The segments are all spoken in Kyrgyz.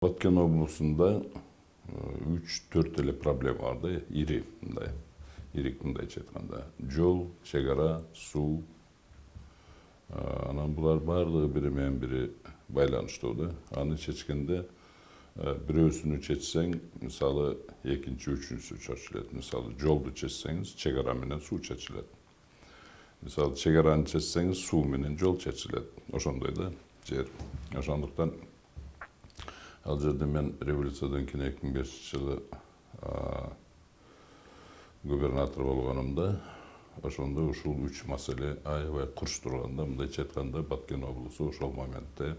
Batken облысында 3-4 эле проблема vardı. İri çetkanda. Жол, чегара, суу. Анан булар баардыгы бири менен бири байланыштуу. Аны чечкенде бирөөсүнү чечсең, мисалы экинчи, үчүнчүсү чечилет. Мисалы жолду чечсеңиз, чегара менен суу чечилет. Мисалы чегараны чечсеңиз, суу менен жол чечилет. Ошондой да жер. Ошондуктан ал жерде мен революциядан кийин 2005-жылы губернатор болгонумда ошондо ушул 3 маселе аябай курч турганда, мындайча айтканда Баткен облусу ошол моментте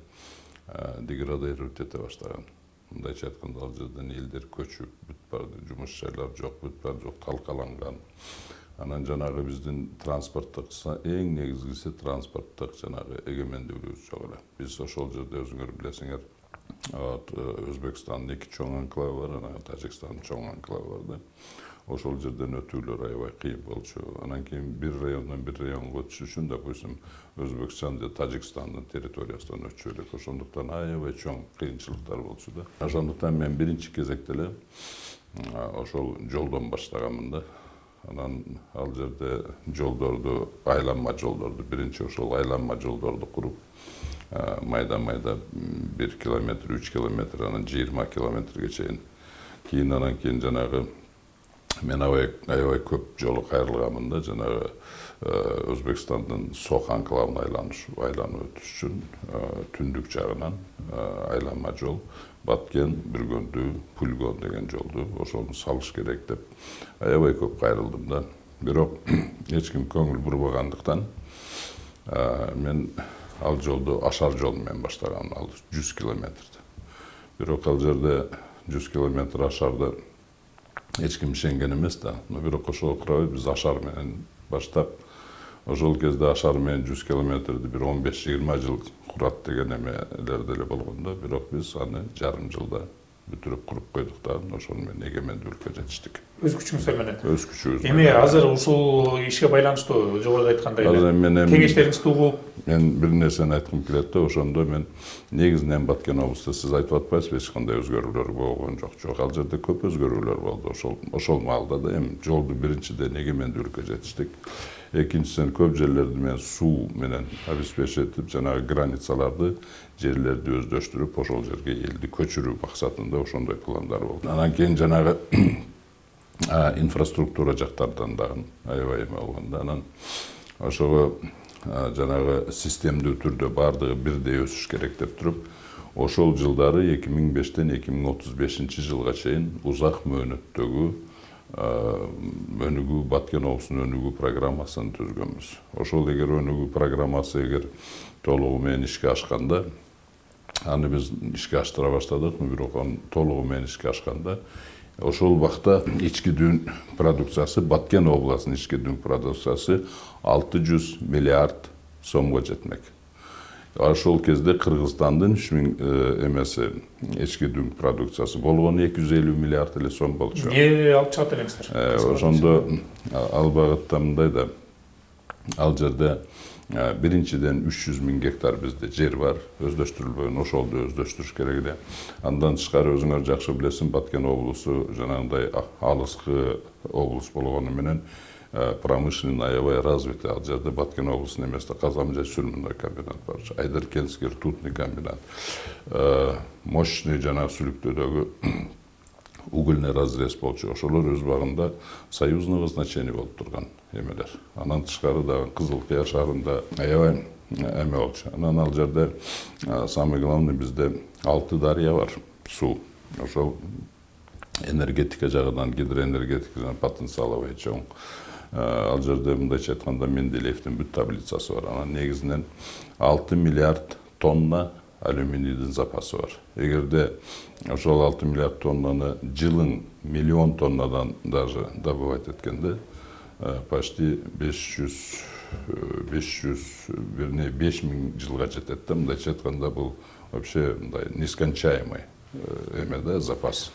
деградировать эте баштаган. Мындайча айтканда ал жерден элдер көчүп бүт барды, жумуш жайлар жок, бүт баары жок, талкаланган. Анан жанагы биздин транспорттук эң негизгиси транспорттук жанагы эгемендүүлүгүбүз жок эле. Биз ошол жерде өзүңөр билесиңер, Өзбекстандын 2 чоң анклавы бар, анан Тажикстандын чоң анклавы бар да. Ошол жерден өтүүлөр аябай кыйын болчу. Анан кийин бир райондон бир районго өтүш үчүн, допустим, Өзбекстан же Тажикстандын территориясынан өтүшү керек. Ошондуктан аябай чоң кыйынчылыктар болчу да. Ошондуктан мен биринчи кезекте эле ошол жолдон баштаганмын да. Анан ал жерде жолдорду, айланма жолдорду, биринчи ошол айланма жолдорду куруп, майда 1 километр, 3 километр, анан 20 километрге чейин. Анан кийин жанагы мен аябай көп жолу кайрылганмын да, жанагы Өзбекстандын Сох анклавына айланып өтүш үчүн түндүк жагынан айланма жол, Баткен, Бүргөндү, Пульгон деген жолду ошону салыш керек деп аябай көп кайрылдым да. Бирок эч ким көңүл бурбагандыктан мен ал жолду ашар жол менен баштагам, ал 100 километрди. Бирок ал жерде 100 километр ашарды эч ким ишенген эмес да. Бирок ошого карабай биз ашар менен баштап, ошол кезде ашар менен 100 километрди бир 15-20 жыл курат деген эмелер деле болгон да. Бирок биз аны жарым жылда бүтүрүп куруп койдук да. Ошону менен эгемендүүлүккө жетиштик. Өз күчүңүздөр менен. Өз күчүбүз. Эми азыр ушул ишке байланыштуу жогоруда айткандай эле кеңештериңизди угуп, мен бир нерсени айткым келет да. Ошондо мен негизинен Баткен облусунда сиз айтып атпайсызбы, эч кандай өзгөрүүлөр болгон жок. Жок, ал жерде көп өзгөрүүлөр болду. Ошол маалда да эми жолду биринчиден эгемендүүлүккө жетиштик. Экинчиден көп жерлерди мен суу менен обеспечить этип, жанагы границаларды, жерлерди өздөштүрүп, ошол жерге элди көчүрүү максатында ошондой пландар болду. Анан кийин жанагы инфраструктура жактардан дагы аябай эме болгон да. Анан ошого жанагы системдүү түрдө баардыгы бирдей өсүш керек деп туруп, ошол жылдары 2005-тен 2035-жылга чейин узак мөөнөттөгү өнүгүү, Баткен облусунун өнүгүү программасын түзгөнбүз. Ошол эгер өнүгүү программасы толугу менен ишке ашканда, аны биз ишке аштыра баштадык, бирок толугу менен ишке ашканда ошол убакта ички дүң продукциясы, Баткен областынын ички дүң продукциясы 600 миллиард сомго жетмек. Ошол кезде Кыргызстандын ички дүң продукциясы болгону 250 миллиард эле сом болчу. Эмне алып чыгат элеңиздер? Ошондо ал багытта мындай да, ал жерде биринчиден 300 000 гектар бизде жер бар, өздөштүрүлбөгөн, ошолду өздөштүрүш керек эле. Андан тышкары өзүңөр жакшы билесиң, Баткен облусу жанагындай алыскы облус болгону менен промышленный аябай развитый. Ал жерде Баткен облусунун эместе Казамжай сүлмөндөй комбинат бар, Айдаркенский ртутный комбинат, мощный жанагы Сүлүктөдөгү угольный разрез болчу. Ошолор өз багында союзного значения болуп турган эмелер. Анан тышкары дагы Кызыл Кыя шаарында аябай эме болчу. Анан ал жерде самый главный бизде 6 дарыя бар, суу. Ошол энергетика жагынан, гидроэнергетика потенциалы аябай чоң. Ал жерде мындайча айтканда Менделеевдин бүт таблицасы бар. Анан негизинен 6 миллиард тонна алюминийдин запасы бар. Эгерде ошол 6 миллиард тоннаны жылын миллион тоннадан даже добывать эткенде, почти 5000 жылга жетет да. Мындайча айтканда бул вообще нескончаемый эме да, запас.